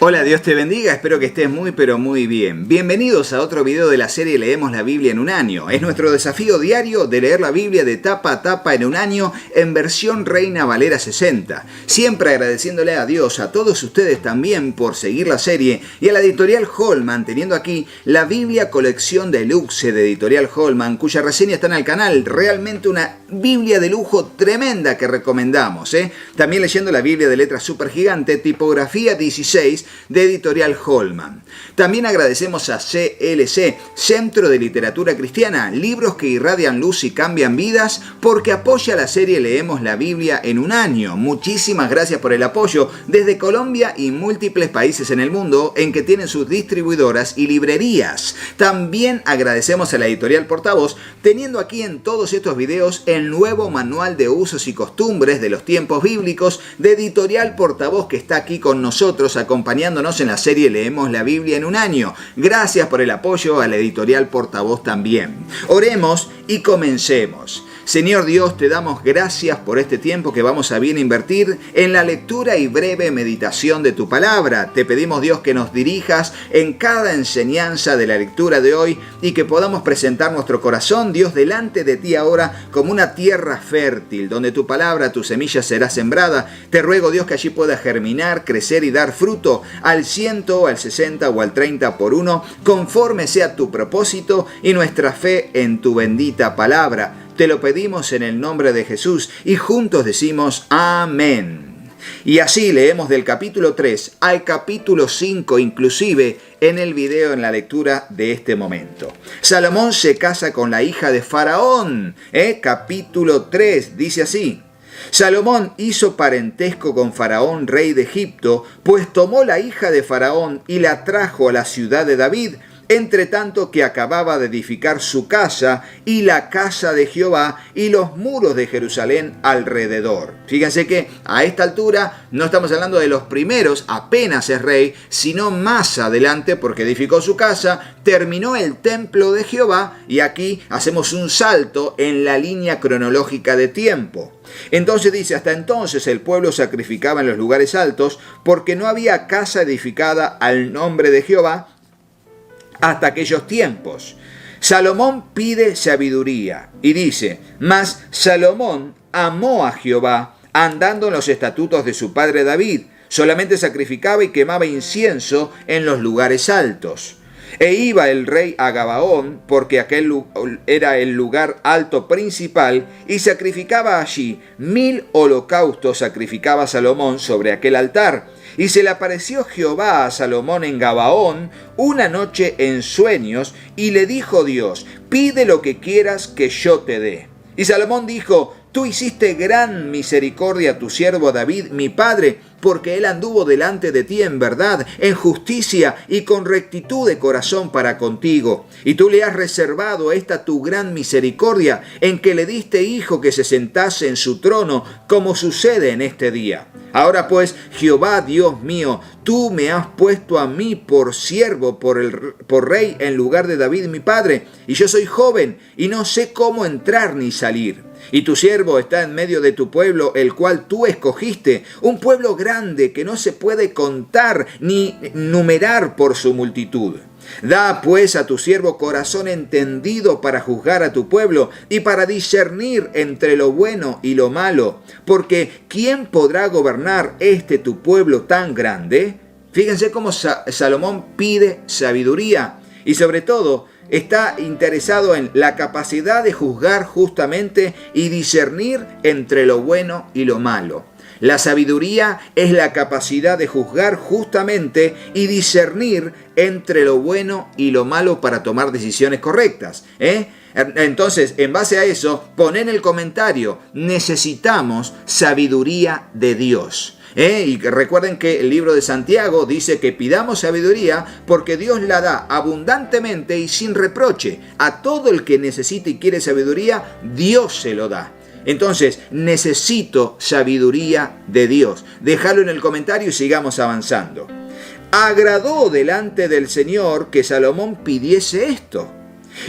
Hola, Dios te bendiga, espero que estés muy pero muy bien. Bienvenidos a otro video de la serie Leemos la Biblia en un año. Es nuestro desafío diario de leer la Biblia de tapa a tapa en un año en versión Reina Valera 60. Siempre agradeciéndole a Dios, a todos ustedes también por seguir la serie y a la editorial Holman, teniendo aquí la Biblia Colección Deluxe de editorial Holman, cuya reseña está en el canal. Realmente una Biblia de lujo tremenda que recomendamos. También leyendo la Biblia de letra super gigante, tipografía 16, de editorial Holman. También agradecemos a CLC, Centro de Literatura Cristiana, libros que irradian luz y cambian vidas, porque apoya la serie Leemos la Biblia en un año. Muchísimas gracias por el apoyo desde Colombia y múltiples países en el mundo en que tienen sus distribuidoras y librerías. También agradecemos a la editorial Portavoz, teniendo aquí en todos estos videos el nuevo manual de usos y costumbres de los tiempos bíblicos de editorial Portavoz, que está aquí con nosotros acompañándonos en la serie Leemos la Biblia en un año. Gracias por el apoyo a la editorial Portavoz también. Oremos y comencemos. Señor Dios, te damos gracias por este tiempo que vamos a bien invertir en la lectura y breve meditación de tu palabra. Te pedimos, Dios, que nos dirijas en cada enseñanza de la lectura de hoy y que podamos presentar nuestro corazón, Dios, delante de ti ahora como una tierra fértil, donde tu palabra, tu semilla será sembrada. Te ruego, Dios, que allí pueda germinar, crecer y dar fruto al 100, al 60 o al 30 por uno, conforme sea tu propósito y nuestra fe en tu bendita palabra. Te lo pedimos en el nombre de Jesús y juntos decimos amén. Y así leemos del capítulo 3 al capítulo 5, inclusive en el video, en la lectura de este momento. Salomón se casa con la hija de Faraón. Capítulo 3 dice así: Salomón hizo parentesco con Faraón, rey de Egipto, pues tomó la hija de Faraón y la trajo a la ciudad de David, entre tanto que acababa de edificar su casa y la casa de Jehová y los muros de Jerusalén alrededor. Fíjense que a esta altura no estamos hablando de los primeros, apenas es rey, sino más adelante, porque edificó su casa, terminó el templo de Jehová y aquí hacemos un salto en la línea cronológica de tiempo. Entonces dice: hasta entonces el pueblo sacrificaba en los lugares altos, porque no había casa edificada al nombre de Jehová hasta aquellos tiempos. Salomón pide sabiduría y dice: mas Salomón amó a Jehová andando en los estatutos de su padre David, solamente sacrificaba y quemaba incienso en los lugares altos. E iba el rey a Gabaón, porque aquel era el lugar alto principal, y sacrificaba allí 1000 holocaustos, sacrificaba Salomón sobre aquel altar. Y se le apareció Jehová a Salomón en Gabaón una noche en sueños, y le dijo Dios: pide lo que quieras que yo te dé. Y Salomón dijo: tú hiciste gran misericordia a tu siervo David, mi padre, porque él anduvo delante de ti en verdad, en justicia y con rectitud de corazón para contigo. Y tú le has reservado esta tu gran misericordia, en que le diste hijo que se sentase en su trono, como sucede en este día. Ahora pues, Jehová Dios mío, tú me has puesto a mí por siervo, por rey en lugar de David mi padre, y yo soy joven y no sé cómo entrar ni salir. Y tu siervo está en medio de tu pueblo, el cual tú escogiste, un pueblo grande que no se puede contar ni numerar por su multitud. Da pues a tu siervo corazón entendido para juzgar a tu pueblo y para discernir entre lo bueno y lo malo, porque ¿quién podrá gobernar este tu pueblo tan grande? Fíjense cómo Salomón pide sabiduría y sobre todo está interesado en la capacidad de juzgar justamente y discernir entre lo bueno y lo malo. La sabiduría es la capacidad de juzgar justamente y discernir entre lo bueno y lo malo para tomar decisiones correctas. Entonces, en base a eso, pon en el comentario: necesitamos sabiduría de Dios. Y recuerden que el libro de Santiago dice que pidamos sabiduría porque Dios la da abundantemente y sin reproche. A todo el que necesite y quiere sabiduría, Dios se lo da. Entonces, necesito sabiduría de Dios. Déjalo en el comentario y sigamos avanzando. Agradó delante del Señor que Salomón pidiese esto.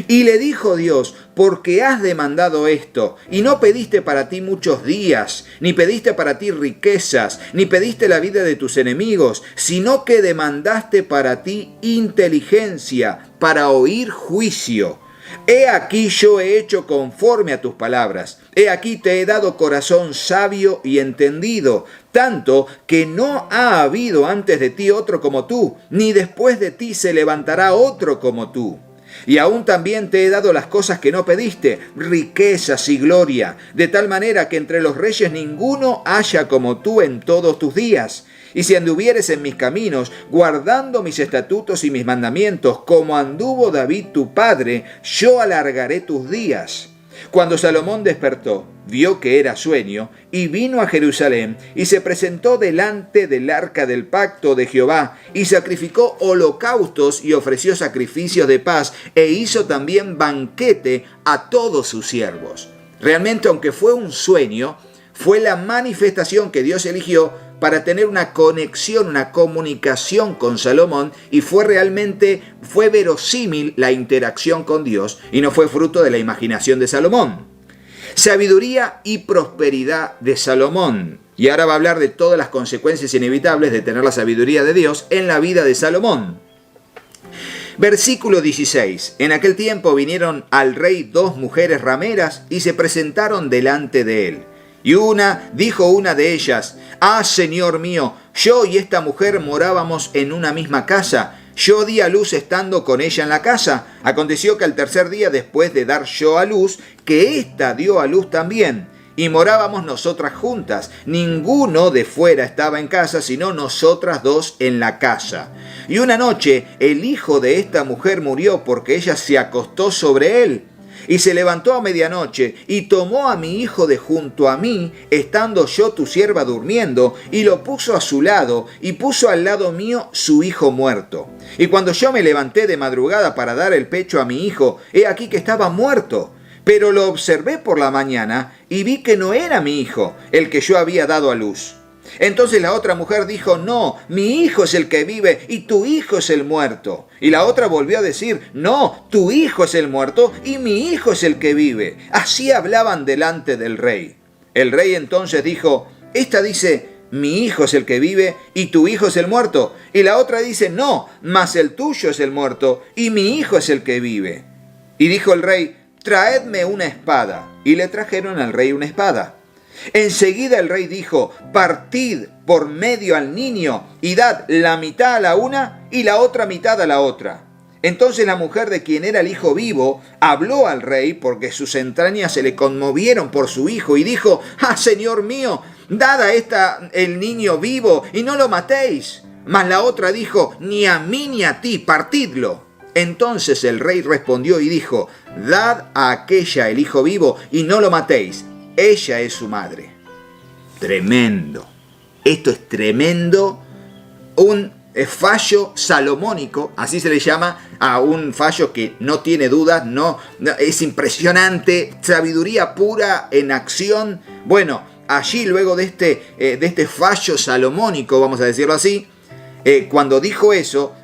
Y le dijo Dios: porque has demandado esto, y no pediste para ti muchos días, ni pediste para ti riquezas, ni pediste la vida de tus enemigos, sino que demandaste para ti inteligencia, para oír juicio. He aquí yo he hecho conforme a tus palabras. He aquí te he dado corazón sabio y entendido, tanto que no ha habido antes de ti otro como tú, ni después de ti se levantará otro como tú. Y aún también te he dado las cosas que no pediste, riquezas y gloria, de tal manera que entre los reyes ninguno haya como tú en todos tus días. Y si anduvieres en mis caminos, guardando mis estatutos y mis mandamientos, como anduvo David tu padre, yo alargaré tus días. Cuando Salomón despertó, vio que era sueño, y vino a Jerusalén, y se presentó delante del arca del pacto de Jehová, y sacrificó holocaustos y ofreció sacrificios de paz, e hizo también banquete a todos sus siervos. Realmente, aunque fue un sueño, fue la manifestación que Dios eligió para tener una conexión, una comunicación con Salomón, y fue verosímil la interacción con Dios, y no fue fruto de la imaginación de Salomón. Sabiduría y prosperidad de Salomón. Y ahora va a hablar de todas las consecuencias inevitables de tener la sabiduría de Dios en la vida de Salomón. Versículo 16. En aquel tiempo vinieron al rey 2 mujeres rameras y se presentaron delante de él. Y dijo una de ellas: «Ah, señor mío, yo y esta mujer morábamos en una misma casa. Yo di a luz estando con ella en la casa. Aconteció que al tercer día, después de dar yo a luz, que ésta dio a luz también. Y morábamos nosotras juntas. Ninguno de fuera estaba en casa, sino nosotras dos en la casa. Y una noche el hijo de esta mujer murió porque ella se acostó sobre él. Y se levantó a medianoche y tomó a mi hijo de junto a mí, estando yo tu sierva durmiendo, y lo puso a su lado, y puso al lado mío su hijo muerto. Y cuando yo me levanté de madrugada para dar el pecho a mi hijo, he aquí que estaba muerto. Pero lo observé por la mañana y vi que no era mi hijo, el que yo había dado a luz. Entonces la otra mujer dijo: no, mi hijo es el que vive y tu hijo es el muerto. Y la otra volvió a decir: no, tu hijo es el muerto y mi hijo es el que vive. Así hablaban delante del rey. El rey entonces dijo: esta dice: mi hijo es el que vive y tu hijo es el muerto. Y la otra dice: no, mas el tuyo es el muerto y mi hijo es el que vive. Y dijo el rey: traedme una espada. Y le trajeron al rey una espada. Enseguida el rey dijo: partid por medio al niño y dad la mitad a la una y la otra mitad a la otra. Entonces la mujer de quien era el hijo vivo habló al rey, porque sus entrañas se le conmovieron por su hijo, y dijo: ah, señor mío, dad a esta el niño vivo y no lo matéis. Mas la otra dijo: ni a mí ni a ti, partidlo. Entonces el rey respondió y dijo: dad a aquella el hijo vivo y no lo matéis. Ella es su madre. Tremendo. Esto es tremendo. Un fallo salomónico, así se le llama a un fallo que no tiene dudas, es impresionante. Sabiduría pura en acción. Bueno, allí luego de este fallo salomónico, vamos a decirlo así, cuando dijo eso,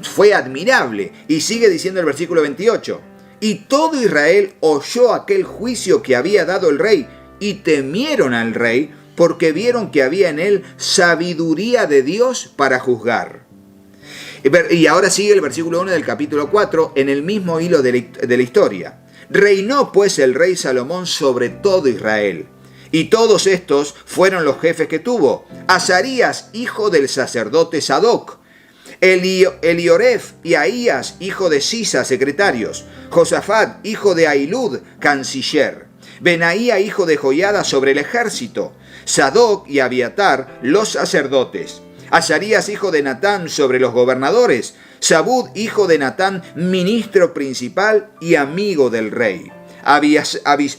fue admirable. Y sigue diciendo el versículo 28. Y todo Israel oyó aquel juicio que había dado el rey, y temieron al rey, porque vieron que había en él sabiduría de Dios para juzgar. Y ahora sigue el versículo 1 del capítulo 4, en el mismo hilo de la historia. Reinó pues el rey Salomón sobre todo Israel. Y todos estos fueron los jefes que tuvo: Azarías, hijo del sacerdote Sadoc; Elioref y Ahías, hijo de Sisa, secretarios; Josafat, hijo de Ahilud, canciller; Benaía, hijo de Joiada, sobre el ejército; Sadoc y Abiatar, los sacerdotes; Azarías, hijo de Natán, sobre los gobernadores; Zabud, hijo de Natán, ministro principal y amigo del rey;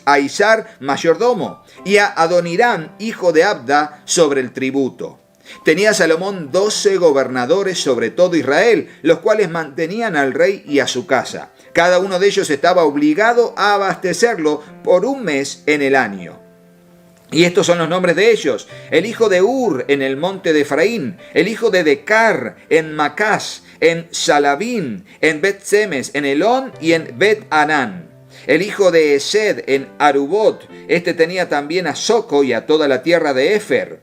Aizar, mayordomo; y a Adonirán, hijo de Abda, sobre el tributo. Tenía Salomón 12 gobernadores sobre todo Israel, los cuales mantenían al rey y a su casa. Cada uno de ellos estaba obligado a abastecerlo por un mes en el año. Y estos son los nombres de ellos: el hijo de Ur en el monte de Efraín; el hijo de Decar en Macás; en Shalabín, en Bet-Semes, en Elón y en Bet-Anán. El hijo de Esed en Arubot, este tenía también a Soco y a toda la tierra de Efer.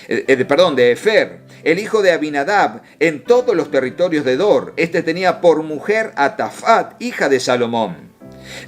De Efer. El hijo de Abinadab en todos los territorios de Dor, este tenía por mujer a Tafat, hija de Salomón.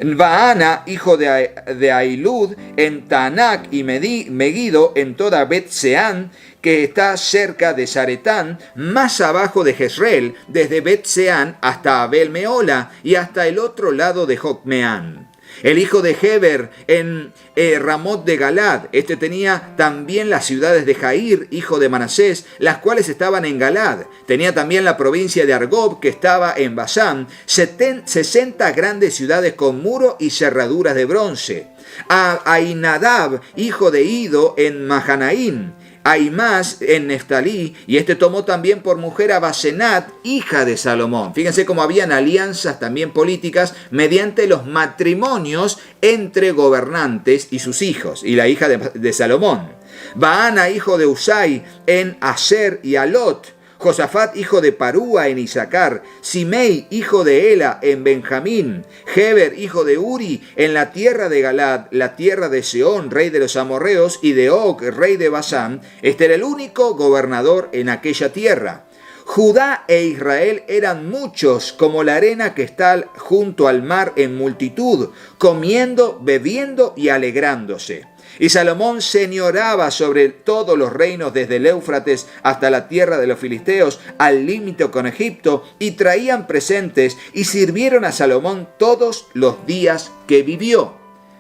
Baana, hijo de Ailud, en Taanac y Megiddo, en toda Bet-Seán, que está cerca de Zaretán, más abajo de Jezreel, desde Bet-Seán hasta Abel-Meola y hasta el otro lado de Jocmeán. El hijo de Heber en Ramot de Galad, este tenía también las ciudades de Jair, hijo de Manasés, las cuales estaban en Galad. Tenía también la provincia de Argob, que estaba en Basán, 60 grandes ciudades con muro y cerraduras de bronce. A Ainadab, hijo de Ido, en Mahanaín. Ahimás en Neftalí, y este tomó también por mujer a Basenat, hija de Salomón. Fíjense cómo habían alianzas también políticas mediante los matrimonios entre gobernantes y sus hijos, y la hija de Salomón. Baana, hijo de Usai, en Aser y Alot. Josafat, hijo de Parúa, en Isaacar. Simei, hijo de Ela, en Benjamín. Heber, hijo de Uri, en la tierra de Galad, la tierra de Seón, rey de los amorreos, y de Og, rey de Basán. Este era el único gobernador en aquella tierra. Judá e Israel eran muchos, como la arena que está junto al mar en multitud, comiendo, bebiendo y alegrándose. Y Salomón señoraba sobre todos los reinos desde el Éufrates hasta la tierra de los filisteos, al límite con Egipto, y traían presentes y sirvieron a Salomón todos los días que vivió.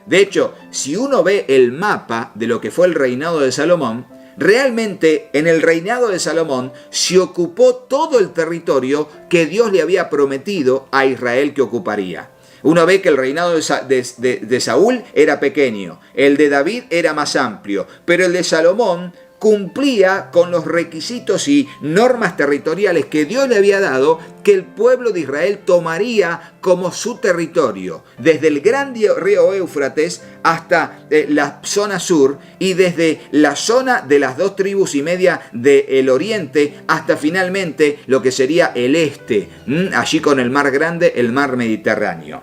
De hecho, si uno ve el mapa de lo que fue el reinado de Salomón, realmente en el reinado de Salomón se ocupó todo el territorio que Dios le había prometido a Israel que ocuparía. Uno ve que el reinado de Saúl era pequeño, el de David era más amplio, pero el de Salomón cumplía con los requisitos y normas territoriales que Dios le había dado, que el pueblo de Israel tomaría como su territorio, desde el gran río Éufrates hasta la zona sur, y desde la zona de las 2 tribus y media del oriente hasta finalmente lo que sería el este, allí con el mar grande, el mar Mediterráneo.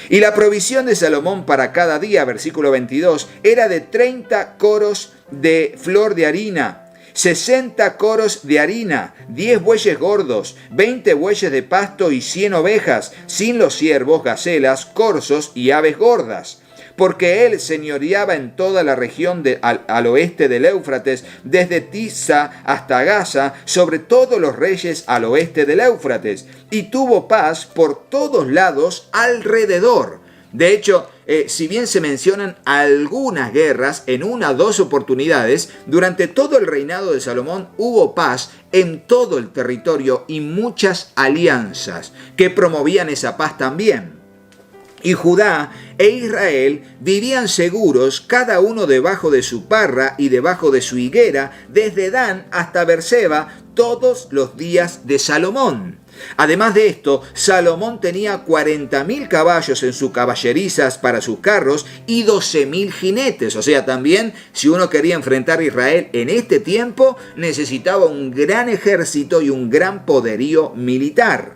Y la provisión de Salomón para cada día, versículo 22, era de 30 coros de flor de harina, 60 coros de harina, 10 bueyes gordos, 20 bueyes de pasto y 100 ovejas, sin los ciervos, gacelas, corzos y aves gordas. Porque él señoreaba en toda la región al oeste del Éufrates, desde Tisa hasta Gaza, sobre todos los reyes al oeste del Éufrates, y tuvo paz por todos lados alrededor. De hecho, si bien se mencionan algunas guerras en 1 o 2 oportunidades, durante todo el reinado de Salomón hubo paz en todo el territorio y muchas alianzas que promovían esa paz también. Y Judá e Israel vivían seguros, cada uno debajo de su parra y debajo de su higuera, desde Dan hasta Berseba, todos los días de Salomón. Además de esto, Salomón tenía 40.000 caballos en sus caballerizas para sus carros y 12.000 jinetes. O sea, también, si uno quería enfrentar a Israel en este tiempo, necesitaba un gran ejército y un gran poderío militar.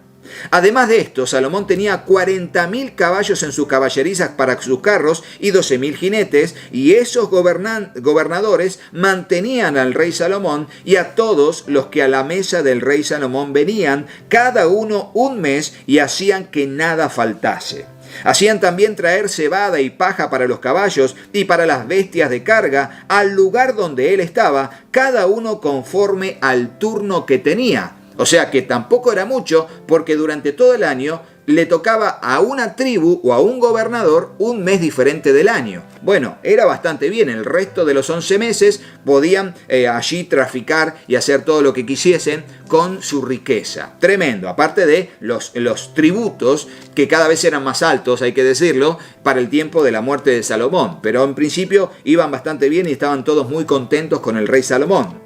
Además de esto, Salomón tenía 40.000 caballos en sus caballerizas para sus carros y 12.000 jinetes, y esos gobernadores mantenían al rey Salomón y a todos los que a la mesa del rey Salomón venían, cada uno un mes, y hacían que nada faltase. Hacían también traer cebada y paja para los caballos y para las bestias de carga al lugar donde él estaba, cada uno conforme al turno que tenía. O sea que tampoco era mucho, porque durante todo el año le tocaba a una tribu o a un gobernador un mes diferente del año. Bueno, era bastante bien. El resto de los 11 meses podían allí traficar y hacer todo lo que quisiesen con su riqueza. Tremendo. Aparte de los tributos, que cada vez eran más altos, hay que decirlo, para el tiempo de la muerte de Salomón. Pero en principio iban bastante bien y estaban todos muy contentos con el rey Salomón.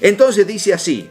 Entonces dice así: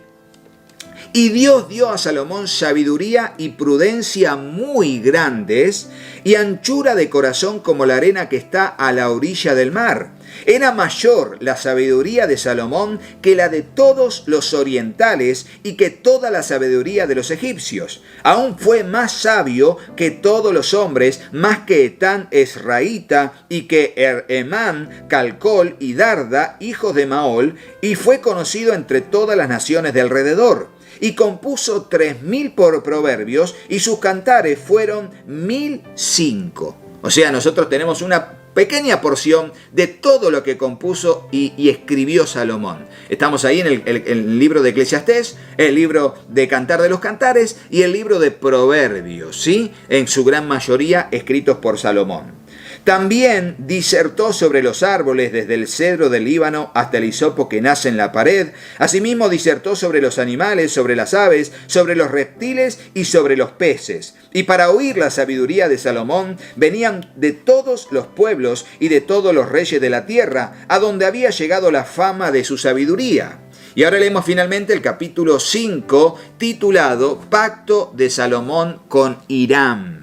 Y Dios dio a Salomón sabiduría y prudencia muy grandes y anchura de corazón como la arena que está a la orilla del mar. Era mayor la sabiduría de Salomón que la de todos los orientales y que toda la sabiduría de los egipcios. Aún fue más sabio que todos los hombres, más que Etán Esraíta y que Emán, Calcol y Darda, hijos de Maol, y fue conocido entre todas las naciones de alrededor. Y compuso 3000 proverbios, y sus cantares fueron 1005. O sea, nosotros tenemos una pequeña porción de todo lo que compuso y escribió Salomón. Estamos ahí en el libro de Eclesiastés, el libro de Cantar de los Cantares y el libro de Proverbios, ¿sí? En su gran mayoría escritos por Salomón. También disertó sobre los árboles desde el cedro del Líbano hasta el hisopo que nace en la pared. Asimismo disertó sobre los animales, sobre las aves, sobre los reptiles y sobre los peces. Y para oír la sabiduría de Salomón venían de todos los pueblos y de todos los reyes de la tierra, a donde había llegado la fama de su sabiduría. Y ahora leemos finalmente el capítulo 5, titulado Pacto de Salomón con Hiram.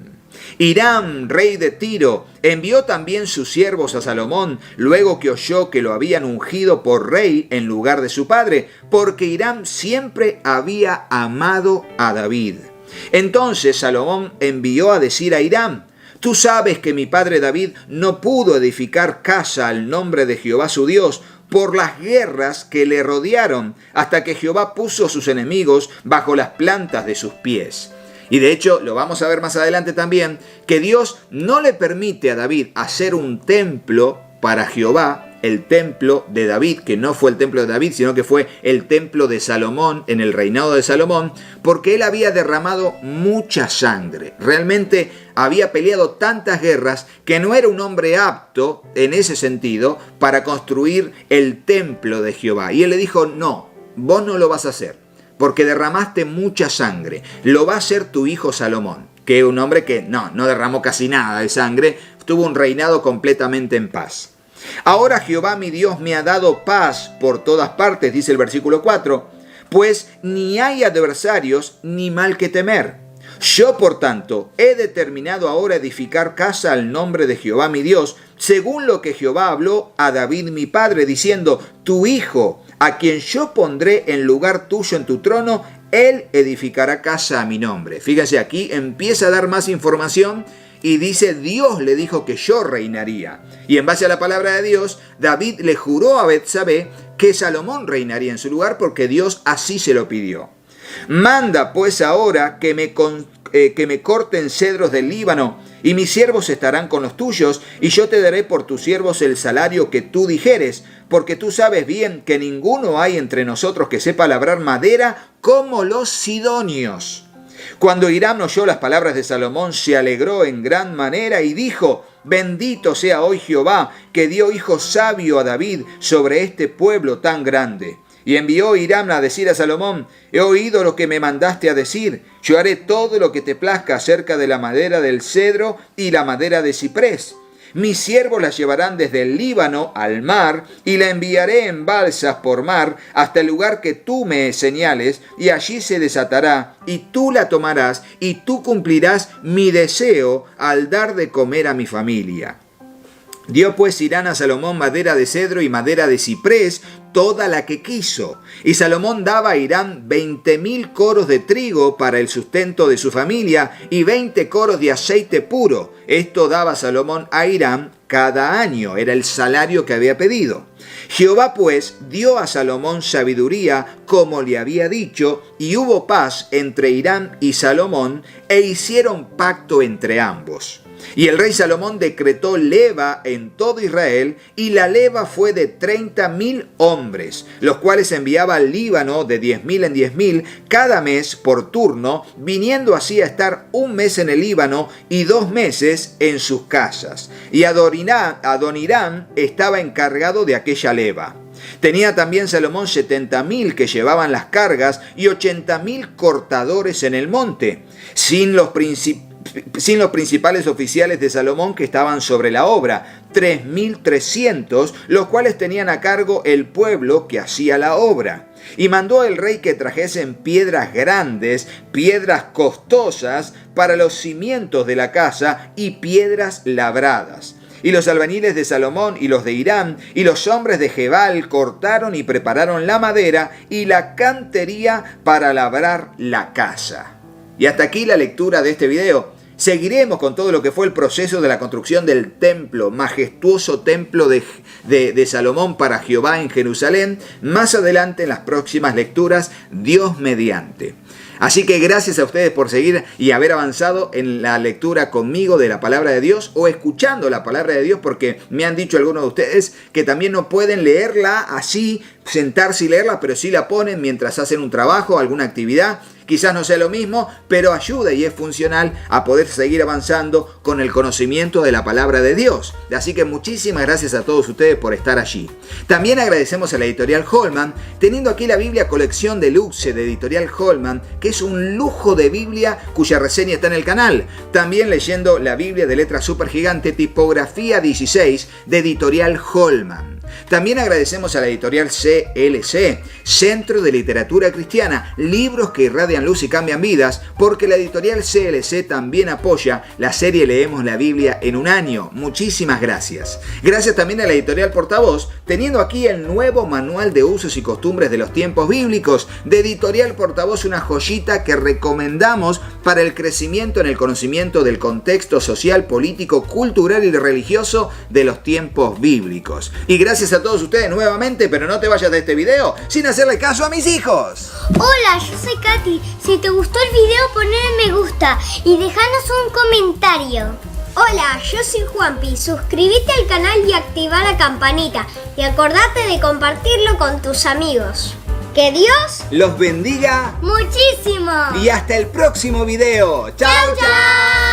Hiram, rey de Tiro, envió también sus siervos a Salomón, luego que oyó que lo habían ungido por rey en lugar de su padre, porque Hiram siempre había amado a David. Entonces Salomón envió a decir a Hiram: tú sabes que mi padre David no pudo edificar casa al nombre de Jehová su Dios, por las guerras que le rodearon, hasta que Jehová puso a sus enemigos bajo las plantas de sus pies. Y de hecho, lo vamos a ver más adelante también, que Dios no le permite a David hacer un templo para Jehová, el templo de David, que no fue el templo de David, sino que fue el templo de Salomón, en el reinado de Salomón, porque él había derramado mucha sangre. Realmente había peleado tantas guerras que no era un hombre apto, en ese sentido, para construir el templo de Jehová. Y él le dijo: no, vos no lo vas a hacer, porque derramaste mucha sangre. Lo va a hacer tu hijo Salomón, que es un hombre que no derramó casi nada de sangre, tuvo un reinado completamente en paz. Ahora Jehová mi Dios me ha dado paz por todas partes, dice el versículo 4, pues ni hay adversarios ni mal que temer. Yo, por tanto, he determinado ahora edificar casa al nombre de Jehová mi Dios, según lo que Jehová habló a David mi padre, diciendo: tu hijo, a quien yo pondré en lugar tuyo en tu trono, él edificará casa a mi nombre. Fíjense, aquí empieza a dar más información y dice: Dios le dijo que yo reinaría. Y en base a la palabra de Dios, David le juró a Betsabé que Salomón reinaría en su lugar, porque Dios así se lo pidió. Manda pues ahora que me corten cedros del Líbano, y mis siervos estarán con los tuyos, y yo te daré por tus siervos el salario que tú dijeres, porque tú sabes bien que ninguno hay entre nosotros que sepa labrar madera como los sidonios. Cuando Hiram oyó las palabras de Salomón, se alegró en gran manera y dijo: bendito sea hoy Jehová, que dio hijo sabio a David sobre este pueblo tan grande. Y envió Hiram a decir a Salomón: he oído lo que me mandaste a decir. Yo haré todo lo que te plazca acerca de la madera del cedro y la madera de ciprés. Mis siervos la llevarán desde el Líbano al mar, y la enviaré en balsas por mar hasta el lugar que tú me señales, y allí se desatará, y tú la tomarás, y tú cumplirás mi deseo al dar de comer a mi familia. Dio pues Hiram a Salomón madera de cedro y madera de ciprés, toda la que quiso. Y Salomón daba a Hiram 20.000 coros de trigo para el sustento de su familia y 20 coros de aceite puro. Esto daba Salomón a Hiram cada año, era el salario que había pedido. Jehová pues dio a Salomón sabiduría como le había dicho, y hubo paz entre Hiram y Salomón, e hicieron pacto entre ambos. Y el rey Salomón decretó leva en todo Israel, y la leva fue de 30.000 hombres, los cuales enviaba al Líbano de 10.000 en 10.000 cada mes por turno, viniendo así a estar un mes en el Líbano y 2 meses en sus casas. Y Adonirán estaba encargado de aquella leva. Tenía también Salomón 70.000 que llevaban las cargas y 80.000 cortadores en el monte, sin los principales oficiales de Salomón que estaban sobre la obra, 3.300, los cuales tenían a cargo el pueblo que hacía la obra. Y mandó el rey que trajesen piedras grandes, piedras costosas para los cimientos de la casa y piedras labradas. Y los albañiles de Salomón y los de Hiram y los hombres de Gebal cortaron y prepararon la madera y la cantería para labrar la casa. Y hasta aquí la lectura de este video. Seguiremos con todo lo que fue el proceso de la construcción del templo, majestuoso templo de Salomón para Jehová en Jerusalén, más adelante en las próximas lecturas, Dios mediante. Así que gracias a ustedes por seguir y haber avanzado en la lectura conmigo de la palabra de Dios o escuchando la palabra de Dios, porque me han dicho algunos de ustedes que también no pueden leerla así, sentarse y leerla, pero sí la ponen mientras hacen un trabajo, alguna actividad. Quizás no sea lo mismo, pero ayuda y es funcional a poder seguir avanzando con el conocimiento de la palabra de Dios. Así que muchísimas gracias a todos ustedes por estar allí. También agradecemos a la editorial Holman, teniendo aquí la Biblia Colección Deluxe de editorial Holman, que es un lujo de Biblia cuya reseña está en el canal. También leyendo la Biblia de letra super gigante, tipografía 16 de editorial Holman. También agradecemos a la editorial CLC, Centro de Literatura Cristiana, libros que irradian luz y cambian vidas, porque la editorial CLC también apoya la serie Leemos la Biblia en un año. Muchísimas gracias. Gracias también a la editorial Portavoz, teniendo aquí el nuevo manual de usos y costumbres de los tiempos bíblicos de editorial Portavoz, una joyita que recomendamos para el crecimiento en el conocimiento del contexto social, político, cultural y religioso de los tiempos bíblicos. Y gracias a todos ustedes nuevamente, pero no te vayas de este video sin hacerle caso a mis hijos. Hola, yo soy Katy. Si te gustó el video, ponle me gusta y déjanos un comentario. Hola, yo soy Juanpi. Suscríbete al canal y activa la campanita. Y acordate de compartirlo con tus amigos. Que Dios los bendiga muchísimo. Y hasta el próximo video. ¡Chao, chao!